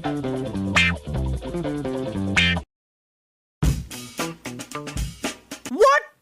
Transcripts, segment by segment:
What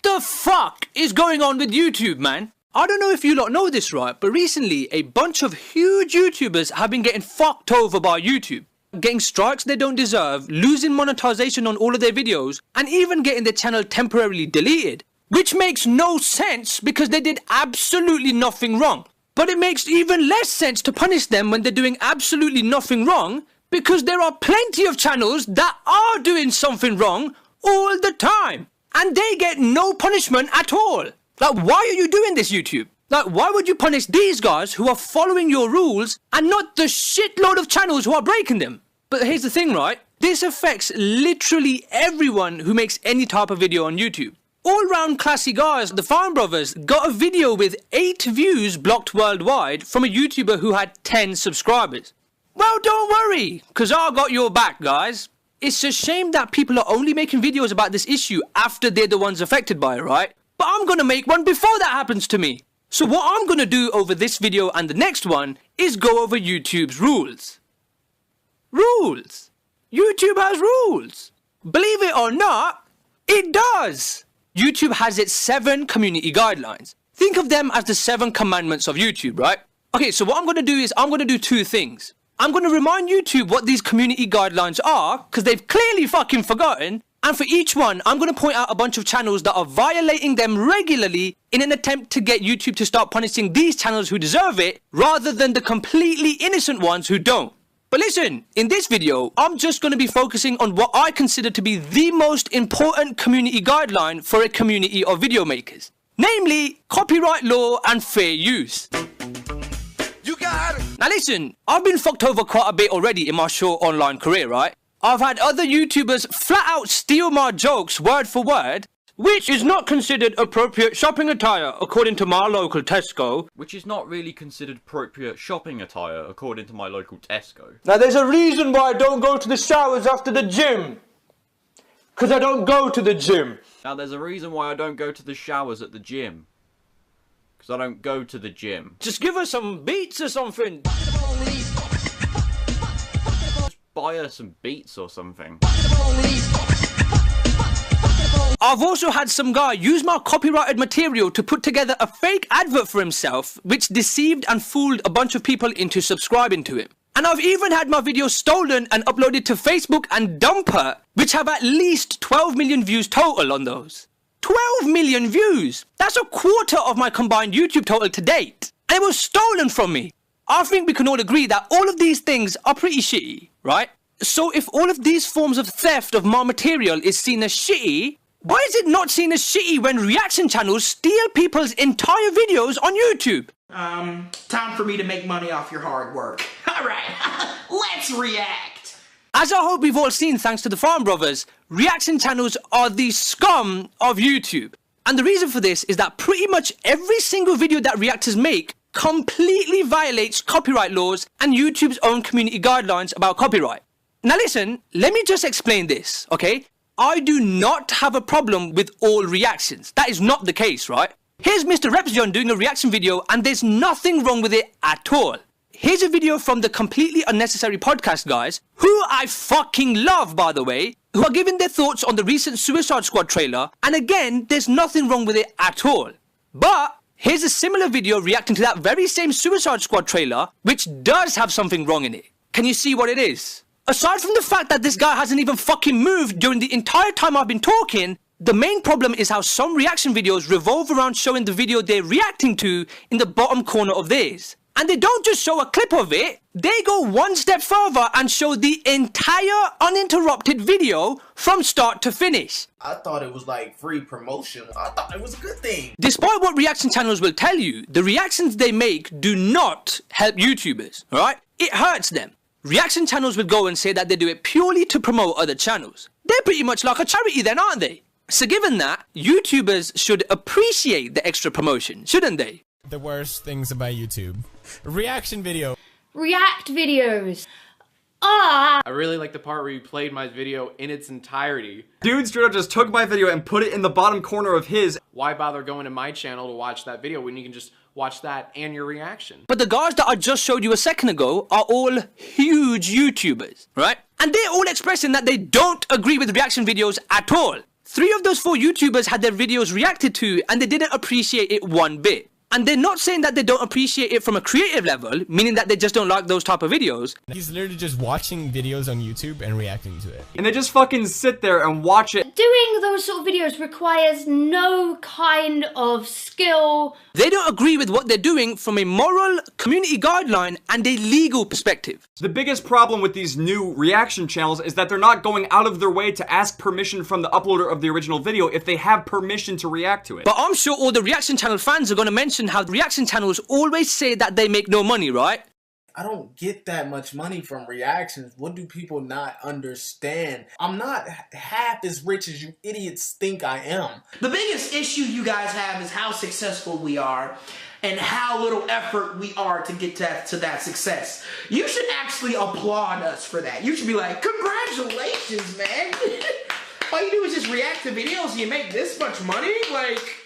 the fuck is going on with YouTube, man? I don't know if you lot know this, right, but recently a bunch of huge YouTubers have been getting fucked over by YouTube. Getting strikes they don't deserve, losing monetization on all of their videos, and even getting their channel temporarily deleted. Which makes no sense because they did absolutely nothing wrong. But it makes even less sense to punish them when they're doing absolutely nothing wrong because there are plenty of channels that are doing something wrong all the time. And they get no punishment at all. Like, why are you doing this, YouTube? Like, why would you punish these guys who are following your rules and not the shitload of channels who are breaking them? But here's the thing, right? This affects literally everyone who makes any type of video on YouTube. All-round classy guys, the Farm Brothers, got a video with 8 views blocked worldwide from a YouTuber who had 10 subscribers. Well, don't worry, because I got your back, guys. It's a shame that people are only making videos about this issue after they're the ones affected by it, right? But I'm gonna make one before that happens to me. So what I'm gonna do over this video and the next one is go over YouTube's rules. Rules! YouTube has rules! Believe it or not, it does! YouTube has its 7 community guidelines. Think of them as the 7 commandments of YouTube, right? Okay, so what I'm gonna do is I'm gonna do 2 things. I'm gonna remind YouTube what these community guidelines are, because they've clearly fucking forgotten. And for each one, I'm going to point out a bunch of channels that are violating them regularly in an attempt to get YouTube to start punishing these channels who deserve it, rather than the completely innocent ones who don't. But listen, in this video, I'm just going to be focusing on what I consider to be the most important community guideline for a community of video makers. Namely, copyright law and fair use. You got it! Now listen, I've been fucked over quite a bit already in my short online career, right? I've had other YouTubers flat out steal my jokes word for word, which is not considered appropriate shopping attire according to my local Tesco. Which is not really considered appropriate shopping attire according to my local Tesco. Now there's a reason why I don't go to the showers after the gym. Because I don't go to the gym. Now there's a reason why I don't go to the showers at the gym. Because I don't go to the gym. Just give us some beats or something. Buy her some beats or something. I've also had some guy use my copyrighted material to put together a fake advert for himself, which deceived and fooled a bunch of people into subscribing to him. And I've even had my video stolen and uploaded to Facebook and Dumper, which have at least 12 million views total on those. 12 million views! That's a quarter of my combined YouTube total to date. And it was stolen from me. I think we can all agree that all of these things are pretty shitty, right? So if all of these forms of theft of my material is seen as shitty, why is it not seen as shitty when reaction channels steal people's entire videos on YouTube? Time for me to make money off your hard work. Alright, let's react! As I hope we've all seen thanks to the Farm Brothers, reaction channels are the scum of YouTube. And the reason for this is that pretty much every single video that reactors make completely violates copyright laws and YouTube's own community guidelines about copyright. Now listen, let me just explain this, okay? I do not have a problem with all reactions. That is not the case, right? Here's Mr. Repsjohn doing a reaction video and there's nothing wrong with it at all. Here's a video from the Completely Unnecessary Podcast guys, who I fucking love, by the way, who are giving their thoughts on the recent Suicide Squad trailer, and again, there's nothing wrong with it at all. But here's a similar video reacting to that very same Suicide Squad trailer, which does have something wrong in it. Can you see what it is? Aside from the fact that this guy hasn't even fucking moved during the entire time I've been talking, the main problem is how some reaction videos revolve around showing the video they're reacting to in the bottom corner of theirs. And they don't just show a clip of it, they go one step further and show the entire uninterrupted video from start to finish. I thought it was like free promotion. I thought it was a good thing. Despite what reaction channels will tell you, the reactions they make do not help YouTubers, alright? It hurts them. Reaction channels will go and say that they do it purely to promote other channels. They're pretty much like a charity then, aren't they? So given that, YouTubers should appreciate the extra promotion, shouldn't they? The worst things about YouTube. Reaction video. React videos. I really like the part where you played my video in its entirety. Dude straight up just took my video and put it in the bottom corner of his. Why bother going to my channel to watch that video when you can just watch that and your reaction? But the guys that I just showed you a second ago are all huge YouTubers, right? And they're all expressing that they don't agree with reaction videos at all. 3 of those 4 YouTubers had their videos reacted to and they didn't appreciate it one bit. And they're not saying that they don't appreciate it from a creative level, meaning that they just don't like those type of videos. He's literally just watching videos on YouTube and reacting to it. And they just fucking sit there and watch it. Doing those sort of videos requires no kind of skill. They don't agree with what they're doing from a moral, community guideline, and a legal perspective. The biggest problem with these new reaction channels is that they're not going out of their way to ask permission from the uploader of the original video if they have permission to react to it. But I'm sure all the reaction channel fans are going to mention how reaction channels always say that they make no money, right? I don't get that much money from reactions. What do people not understand? I'm not half as rich as you idiots think I am. The biggest issue you guys have is how successful we are and how little effort we are to get to that success. You should actually applaud us for that. You should be like, congratulations, man. All you do is just react to videos and you make this much money? Like...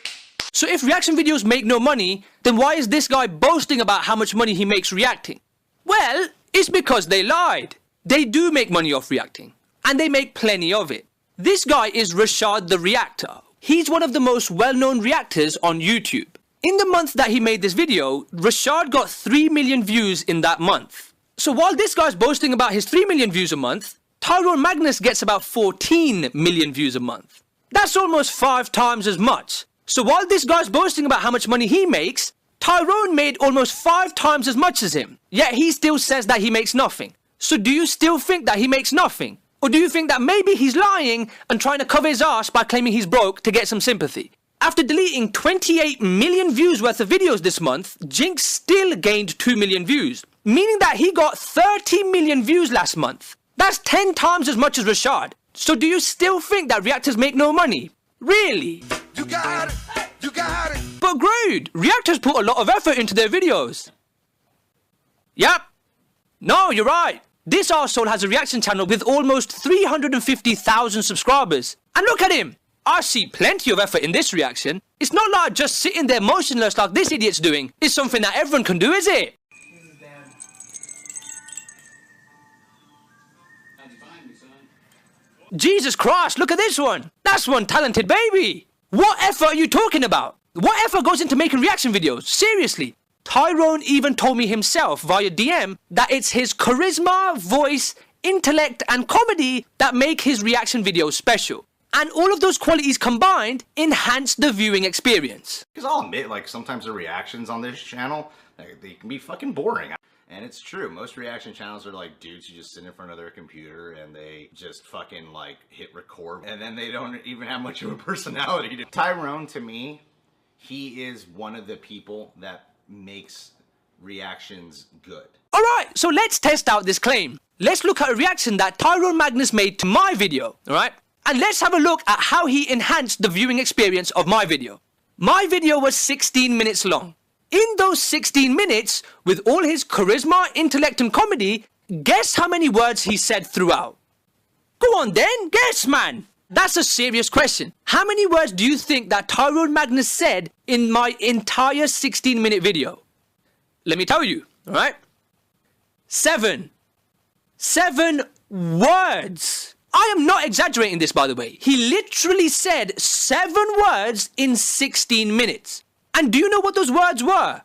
So if reaction videos make no money, then why is this guy boasting about how much money he makes reacting? Well, it's because they lied. They do make money off reacting, and they make plenty of it. This guy is Rashad the Reactor. He's one of the most well-known reactors on YouTube. In the month that he made this video, Rashad got 3 million views in that month. So while this guy's boasting about his 3 million views a month, Tyrone Magnus gets about 14 million views a month. That's almost 5 times as much. So while this guy's boasting about how much money he makes, Tyrone made almost 5 times as much as him. Yet he still says that he makes nothing. So do you still think that he makes nothing? Or do you think that maybe he's lying and trying to cover his ass by claiming he's broke to get some sympathy? After deleting 28 million views worth of videos this month, Jinx still gained 2 million views, meaning that he got 30 million views last month. That's 10 times as much as Rashad. So do you still think that reactors make no money? Really? You got it. You got it. But Grade, reactors put a lot of effort into their videos. Yep. No, you're right. This arsehole has a reaction channel with almost 350,000 subscribers. And look at him. I see plenty of effort in this reaction. It's not like just sitting there motionless like this idiot's doing. It's something that everyone can do, is it? Jesus Christ, look at this one. That's one talented baby. What effort are you talking about? What effort goes into making reaction videos? Seriously. Tyrone even told me himself via DM that it's his charisma, voice, intellect, and comedy that make his reaction videos special. And all of those qualities combined enhance the viewing experience. Because I'll admit, like, sometimes the reactions on this channel, they can be fucking boring. And it's true, most reaction channels are like dudes who just sit in front of their computer and they just fucking like hit record and then they don't even have much of a personality. Tyrone, to me, he is one of the people that makes reactions good. Alright, so let's test out this claim. Let's look at a reaction that Tyrone Magnus made to my video, alright? And let's have a look at how he enhanced the viewing experience of my video. My video was 16 minutes long. In those 16 minutes, with all his charisma, intellect, and comedy, guess how many words he said throughout? Go on then, guess, man. That's a serious question. How many words do you think that Tyrone Magnus said in my entire 16-minute video? Let me tell you, alright? 7. 7 words. I am not exaggerating this, by the way. He literally said 7 words in 16 minutes. And do you know what those words were?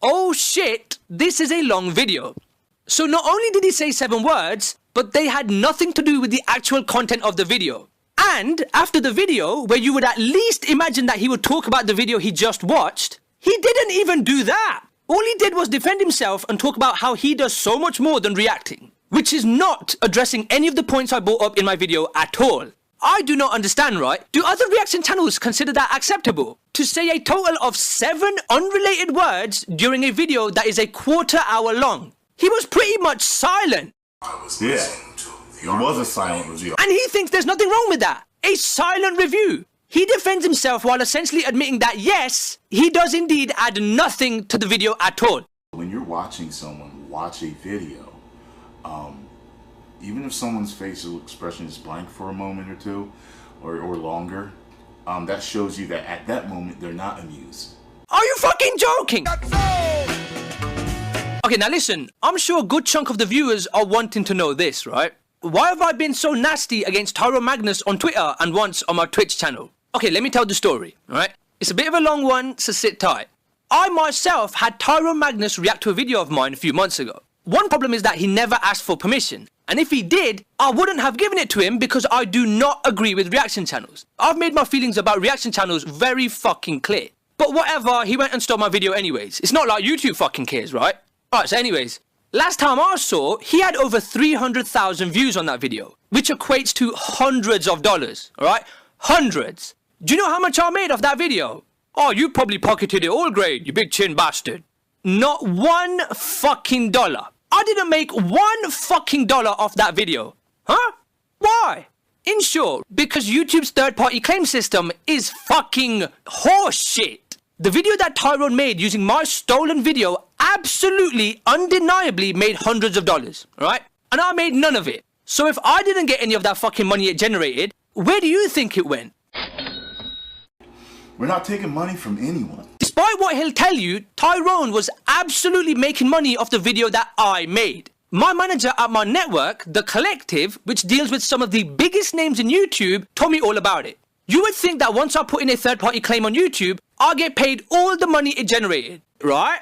Oh shit, this is a long video. So not only did he say 7 words, but they had nothing to do with the actual content of the video. And after the video, where you would at least imagine that he would talk about the video he just watched, he didn't even do that. All he did was defend himself and talk about how he does so much more than reacting, which is not addressing any of the points I brought up in my video at all. I do not understand, right? Do other reaction channels consider that acceptable? To say a total of 7 unrelated words during a video that is a quarter-hour long. He was pretty much silent. Yeah, he was a silent review. And he thinks there's nothing wrong with that. A silent review. He defends himself while essentially admitting that yes, he does indeed add nothing to the video at all. When you're watching someone watch a video, Even if someone's facial expression is blank for a moment or two, or longer, that shows you that at that moment they're not amused. Are you fucking joking? Okay, now listen, I'm sure a good chunk of the viewers are wanting to know this, right? Why have I been so nasty against Tyrone Magnus on Twitter and once on my Twitch channel? Okay, let me tell the story, alright? It's a bit of a long one, so sit tight. I myself had Tyrone Magnus react to a video of mine a few months ago. One problem is that he never asked for permission. And if he did, I wouldn't have given it to him because I do not agree with reaction channels. I've made my feelings about reaction channels very fucking clear. But whatever, he went and stole my video anyways. It's not like YouTube fucking cares, right? Alright, so anyways, last time I saw, he had over 300,000 views on that video, which equates to hundreds of dollars, alright? Hundreds. Do you know how much I made off that video? Oh, you probably pocketed it all, Grade, you big chin bastard. Not one fucking dollar. I didn't make one fucking dollar off that video. Huh? Why? In short, because YouTube's third-party claim system is fucking horseshit. The video that Tyrone made using my stolen video absolutely, undeniably made hundreds of dollars, alright? And I made none of it. So if I didn't get any of that fucking money it generated, where do you think it went? We're not taking money from anyone. Despite what he'll tell you, Tyrone was absolutely making money off the video that I made. My manager at my network, The Collective, which deals with some of the biggest names in YouTube, told me all about it. You would think that once I put in a third-party claim on YouTube, I'll get paid all the money it generated, right?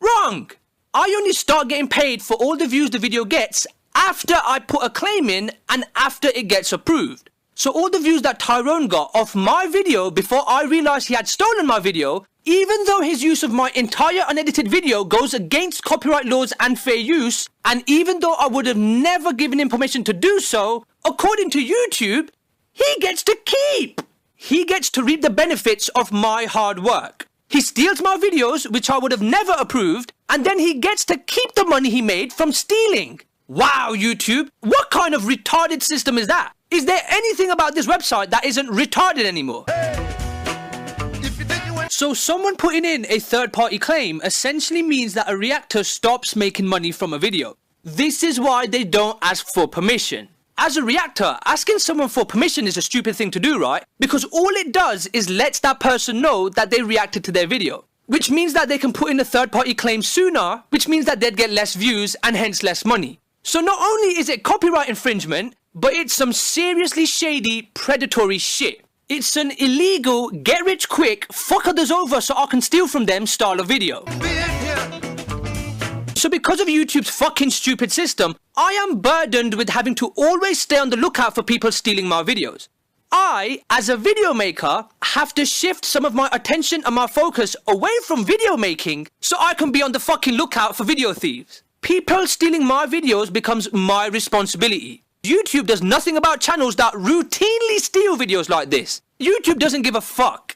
Wrong! I only start getting paid for all the views the video gets after I put a claim in and after it gets approved. So all the views that Tyrone got off my video before I realized he had stolen my video, even though his use of my entire unedited video goes against copyright laws and fair use, and even though I would have never given him permission to do so, according to YouTube, he gets to keep. He gets to reap the benefits of my hard work. He steals my videos, which I would have never approved, and then he gets to keep the money he made from stealing. Wow, YouTube, what kind of retarded system is that? Is there anything about this website that isn't retarded anymore? So someone putting in a third-party claim essentially means that a reactor stops making money from a video. This is why they don't ask for permission. As a reactor, asking someone for permission is a stupid thing to do, right? Because all it does is lets that person know that they reacted to their video. Which means that they can put in a third-party claim sooner, which means that they'd get less views and hence less money. So not only is it copyright infringement, but it's some seriously shady, predatory shit. It's an illegal, get-rich-quick, fuck others over so I can steal from them style of video. So because of YouTube's fucking stupid system, I am burdened with having to always stay on the lookout for people stealing my videos. I, as a video maker, have to shift some of my attention and my focus away from video making so I can be on the fucking lookout for video thieves. People stealing my videos becomes my responsibility. YouTube does nothing about channels that routinely steal videos like this. YouTube doesn't give a fuck.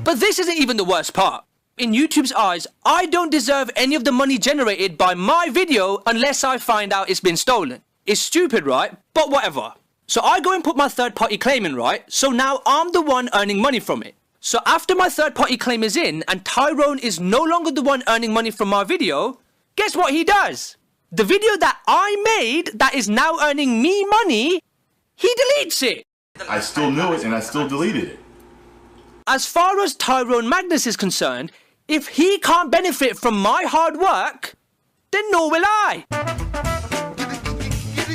But this isn't even the worst part. In YouTube's eyes, I don't deserve any of the money generated by my video unless I find out it's been stolen. It's stupid, right? But whatever. So I go and put my third-party claim in, right? So now I'm the one earning money from it. So after my third-party claim is in and Tyrone is no longer the one earning money from my video, guess what he does? The video that I made that is now earning me money, he deletes it. I still knew it and I still deleted it. As far as Tyrone Magnus is concerned, if he can't benefit from my hard work, then nor will I.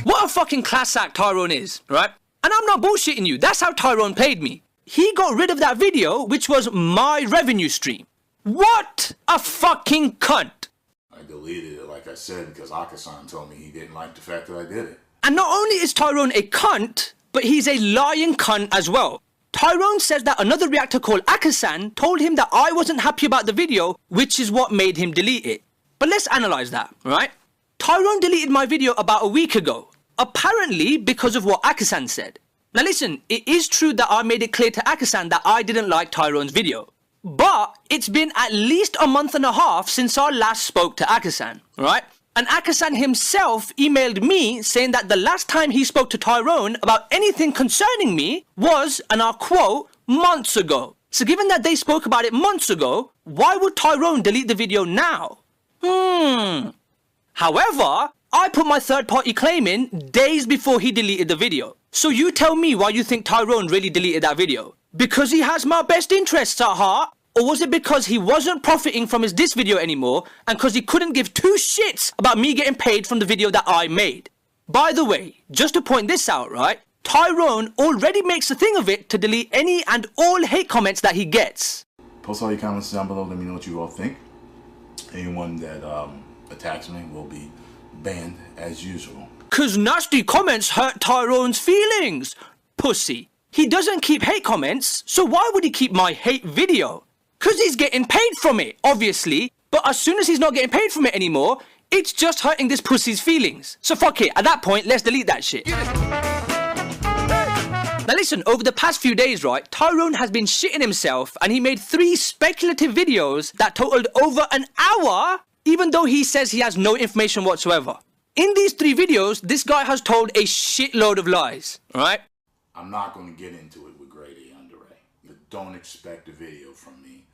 What a fucking class act Tyrone is, right? And I'm not bullshitting you, that's how Tyrone paid me. He got rid of that video, which was my revenue stream. What a fucking cunt. I deleted it, like I said, because Akasan told me he didn't like the fact that I did it. And not only is Tyrone a cunt, but he's a lying cunt as well. Tyrone says that another reactor called Akasan told him that I wasn't happy about the video, which is what made him delete it. But let's analyze that, right? Tyrone deleted my video about a week ago, apparently because of what Akasan said. Now listen, it is true that I made it clear to Akasan that I didn't like Tyrone's video. But it's been at least a month and a half since I last spoke to Akasan, right? And Akasan himself emailed me saying that the last time he spoke to Tyrone about anything concerning me was, and I'll quote, months ago. So given that they spoke about it months ago, why would Tyrone delete the video now? However, I put my third-party claim in days before he deleted the video. So you tell me why you think Tyrone really deleted that video. Because he has my best interests at heart? Or was it because he wasn't profiting from his diss video anymore and because he couldn't give two shits about me getting paid from the video that I made? By the way, just to point this out, right? Tyrone already makes a thing of it to delete any and all hate comments that he gets. Post all your comments down below. Let me know what you all think. Anyone that attacks me will be banned as usual. Cause nasty comments hurt Tyrone's feelings. Pussy. He doesn't keep hate comments, so why would he keep my hate video? Cause he's getting paid from it, obviously. But as soon as he's not getting paid from it anymore, it's just hurting this pussy's feelings. So fuck it, at that point, let's delete that shit. Now listen, over the past few days, right, Tyrone has been shitting himself and he made 3 speculative videos that totaled over an hour, even though he says he has no information whatsoever. In these 3 videos, this guy has told a shitload of lies, right? I'm not going to get into it with GradeAUnderA, but don't expect a video from me.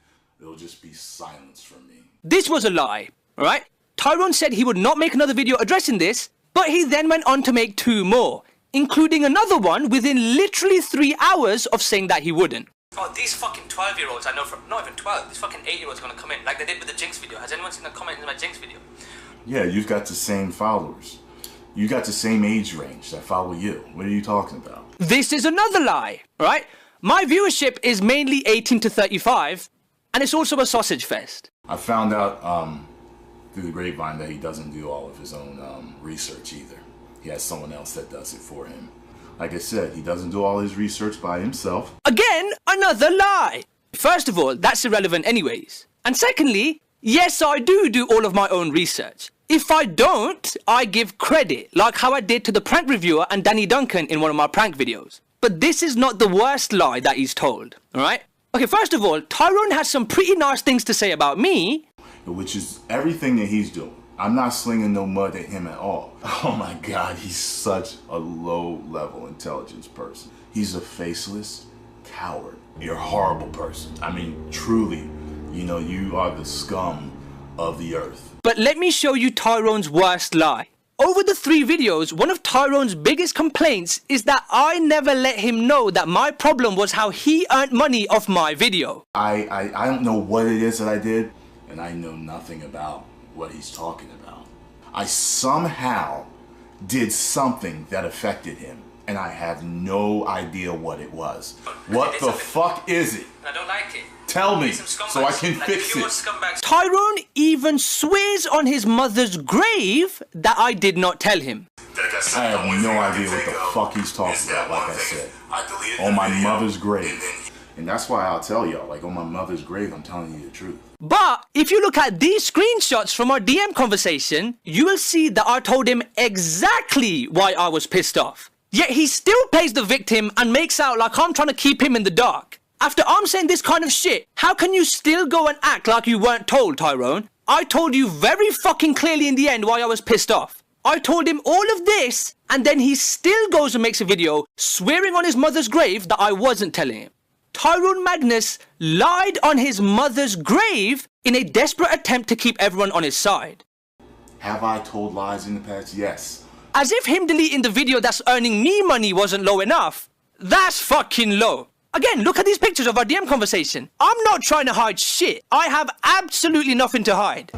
It'll just be silence from me. This was a lie, right? Tyrone said he would not make another video addressing this, but he then went on to make 2 more, including another one within literally 3 hours of saying that he wouldn't. Oh, these fucking 12-year-olds, I know from, not even 12, these fucking 8-year-olds are gonna come in, like they did with the Jinx video. Has anyone seen a comment in my Jinx video? Yeah, you've got the same followers. You got the same age range that follow you. What are you talking about? This is another lie, right? My viewership is mainly 18 to 35, and it's also a sausage fest. I found out through the grapevine that he doesn't do all of his own research either. He has someone else that does it for him. Like I said, he doesn't do all his research by himself. Again, another lie. First of all, that's irrelevant anyways. And secondly, yes, I do all of my own research. If I don't, I give credit, like how I did to the prank reviewer and Danny Duncan in one of my prank videos. But this is not the worst lie that he's told, alright? Okay, first of all, Tyrone has some pretty nice things to say about me. Which is everything that he's doing. I'm not slinging no mud at him at all. Oh my God, he's such a low-level intelligence person. He's a faceless coward. You're a horrible person. I mean, truly, you know, you are the scum of the earth. But let me show you Tyrone's worst lie. Over the 3 videos, one of Tyrone's biggest complaints is that I never let him know that my problem was how he earned money off my video. I don't know what it is that I did, and I know nothing about what he's talking about. I somehow did something that affected him, and I have no idea what it was. What the fuck is it? I don't like it. Tell me, so I can fix it. Tyrone even swears on his mother's grave that I did not tell him. I have no idea what the fuck he's talking about, like I said. On my mother's grave. And that's why I'll tell y'all, like on my mother's grave, I'm telling you the truth. But if you look at these screenshots from our DM conversation, you will see that I told him exactly why I was pissed off. Yet he still plays the victim and makes out like I'm trying to keep him in the dark. After I'm saying this kind of shit, how can you still go and act like you weren't told, Tyrone? I told you very fucking clearly in the end why I was pissed off. I told him all of this, and then he still goes and makes a video swearing on his mother's grave that I wasn't telling him. Tyrone Magnus lied on his mother's grave in a desperate attempt to keep everyone on his side. Have I told lies in the past? Yes. As if him deleting the video that's earning me money wasn't low enough. That's fucking low. Again, look at these pictures of our DM conversation. I'm not trying to hide shit. I have absolutely nothing to hide.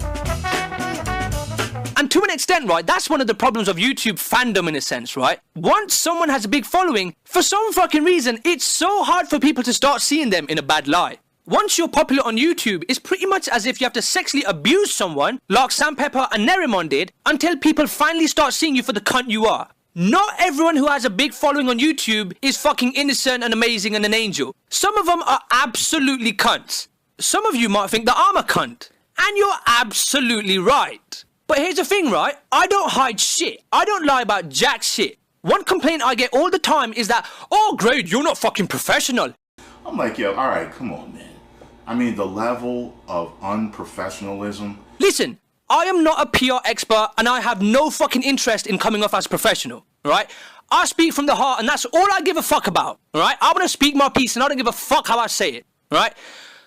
And to an extent, right, that's one of the problems of YouTube fandom in a sense, right? Once someone has a big following, for some fucking reason, it's so hard for people to start seeing them in a bad light. Once you're popular on YouTube, it's pretty much as if you have to sexually abuse someone, like Sam Pepper and Nerimon did, until people finally start seeing you for the cunt you are. Not everyone who has a big following on YouTube is fucking innocent and amazing and an angel. Some of them are absolutely cunts. Some of you might think that I'm a cunt. And you're absolutely right. But here's the thing, right? I don't hide shit. I don't lie about jack shit. One complaint I get all the time is that, oh, Grade, you're not fucking professional. I'm like, yo, alright, come on, man. I mean, the level of unprofessionalism. Listen. I am not a PR expert and I have no fucking interest in coming off as professional, right? I speak from the heart and that's all I give a fuck about, right? I want to speak my piece and I don't give a fuck how I say it, right?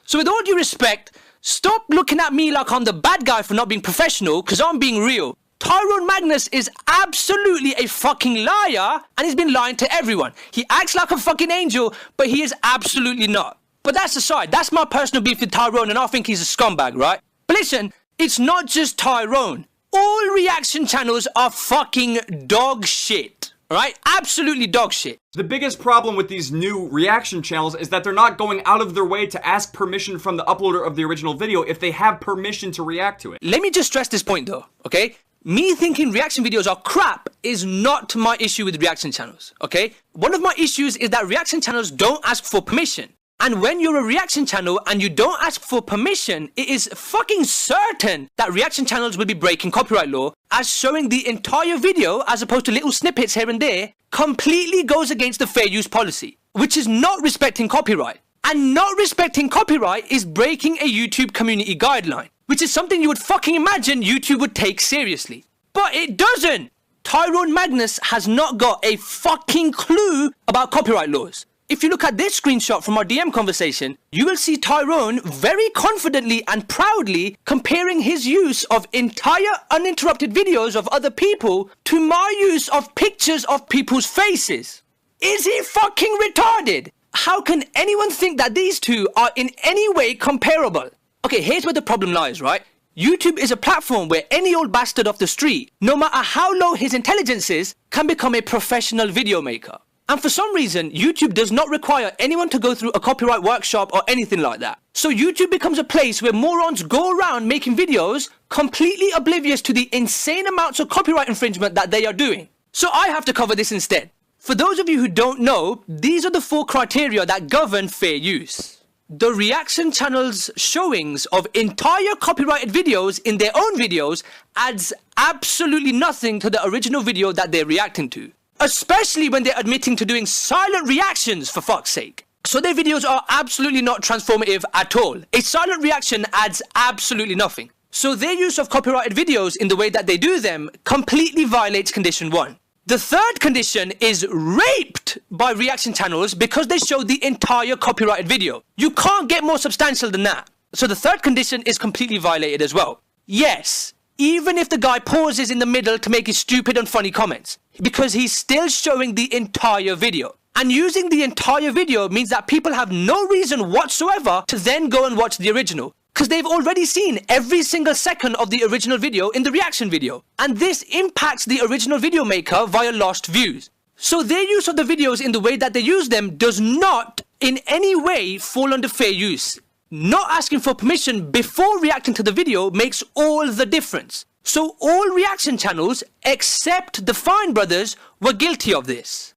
So with all due respect, stop looking at me like I'm the bad guy for not being professional because I'm being real. Tyrone Magnus is absolutely a fucking liar, and he's been lying to everyone. He acts like a fucking angel, but he is absolutely not. But that's aside. That's my personal beef with Tyrone, and I think he's a scumbag, right? But listen, it's not just Tyrone. All reaction channels are fucking dog shit. Right? Absolutely dog shit. The biggest problem with these new reaction channels is that they're not going out of their way to ask permission from the uploader of the original video if they have permission to react to it. Let me just stress this point though, okay? Me thinking reaction videos are crap is not my issue with reaction channels, okay? One of my issues is that reaction channels don't ask for permission. And when you're a reaction channel and you don't ask for permission, it is fucking certain that reaction channels will be breaking copyright law, as showing the entire video as opposed to little snippets here and there completely goes against the fair use policy, which is not respecting copyright. And not respecting copyright is breaking a YouTube community guideline, which is something you would fucking imagine YouTube would take seriously. But it doesn't! Tyrone Magnus has not got a fucking clue about copyright laws. If you look at this screenshot from our DM conversation, you will see Tyrone very confidently and proudly comparing his use of entire uninterrupted videos of other people to my use of pictures of people's faces. Is he fucking retarded? How can anyone think that these two are in any way comparable? Okay, here's where the problem lies, right? YouTube is a platform where any old bastard off the street, no matter how low his intelligence is, can become a professional video maker. And for some reason, YouTube does not require anyone to go through a copyright workshop or anything like that. So YouTube becomes a place where morons go around making videos completely oblivious to the insane amounts of copyright infringement that they are doing. So I have to cover this instead. For those of you who don't know, these are the 4 criteria that govern fair use. The reaction channel's showings of entire copyrighted videos in their own videos adds absolutely nothing to the original video that they're reacting to. Especially when they're admitting to doing silent reactions, for fuck's sake. So their videos are absolutely not transformative at all. A silent reaction adds absolutely nothing. So their use of copyrighted videos in the way that they do them completely violates condition 1. The third condition is raped by reaction channels because they show the entire copyrighted video. You can't get more substantial than that. So the third condition is completely violated as well. Yes, even if the guy pauses in the middle to make his stupid and funny comments, because he's still showing the entire video. And using the entire video means that people have no reason whatsoever to then go and watch the original, because they've already seen every single second of the original video in the reaction video. And this impacts the original video maker via lost views. So their use of the videos in the way that they use them does not in any way fall under fair use. Not asking for permission before reacting to the video makes all the difference. So all reaction channels, except the Fine Brothers, were guilty of this.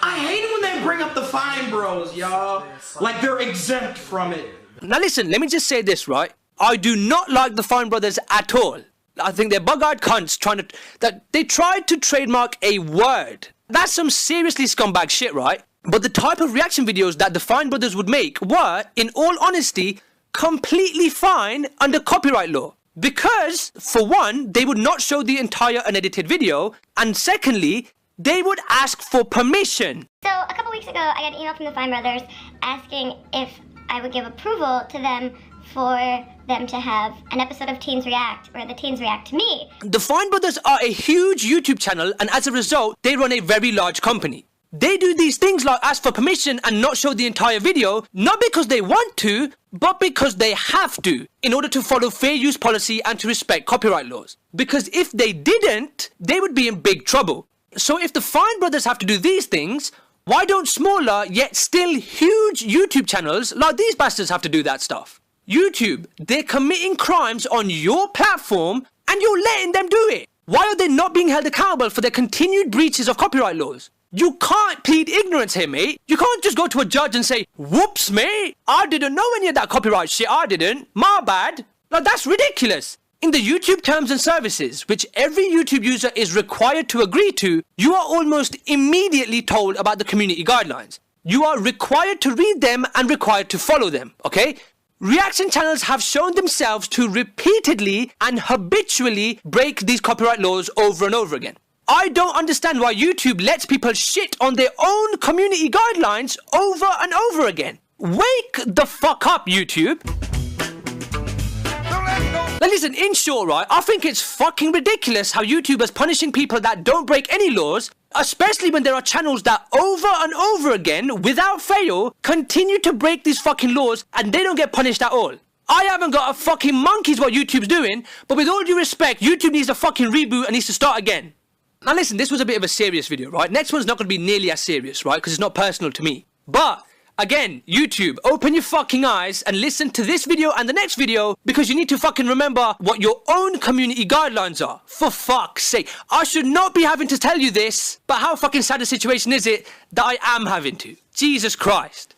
I hate it when they bring up the Fine Bros, y'all. Like they're exempt from it. Now listen, let me just say this, right? I do not like the Fine Brothers at all. I think they're bug-eyed cunts that they tried to trademark a word. That's some seriously scumbag shit, right? But the type of reaction videos that the Fine Brothers would make were, in all honesty, completely fine under copyright law. Because, for one, they would not show the entire unedited video, and secondly, they would ask for permission. So, a couple weeks ago, I got an email from the Fine Brothers asking if I would give approval to them for them to have an episode of Teens React, where the teens react to me. The Fine Brothers are a huge YouTube channel, and as a result, they run a very large company. They do these things like ask for permission and not show the entire video, not because they want to, but because they have to, in order to follow fair use policy and to respect copyright laws. Because if they didn't, they would be in big trouble. So if the Fine Brothers have to do these things, why don't smaller yet still huge YouTube channels like these bastards have to do that stuff? YouTube, they're committing crimes on your platform and you're letting them do it. Why are they not being held accountable for their continued breaches of copyright laws? You can't plead ignorance here, mate. You can't just go to a judge and say, whoops, mate, I didn't know any of that copyright shit, I didn't. My bad. Like, that's ridiculous. In the YouTube terms and services, which every YouTube user is required to agree to, you are almost immediately told about the community guidelines. You are required to read them and required to follow them, okay? Reaction channels have shown themselves to repeatedly and habitually break these copyright laws over and over again. I don't understand why YouTube lets people shit on their own community guidelines over and over again. Wake the fuck up, YouTube. Like, listen, in short, right, I think it's fucking ridiculous how YouTubers punishing people that don't break any laws, especially when there are channels that over and over again, without fail, continue to break these fucking laws and they don't get punished at all. I haven't got a fucking monkey's what YouTube's doing, but with all due respect, YouTube needs a fucking reboot and needs to start again. Now listen, this was a bit of a serious video, right? Next one's not going to be nearly as serious, right? Because it's not personal to me. But again, YouTube, open your fucking eyes and listen to this video and the next video, because you need to fucking remember what your own community guidelines are. For fuck's sake. I should not be having to tell you this, but how fucking sad a situation is it that I am having to? Jesus Christ.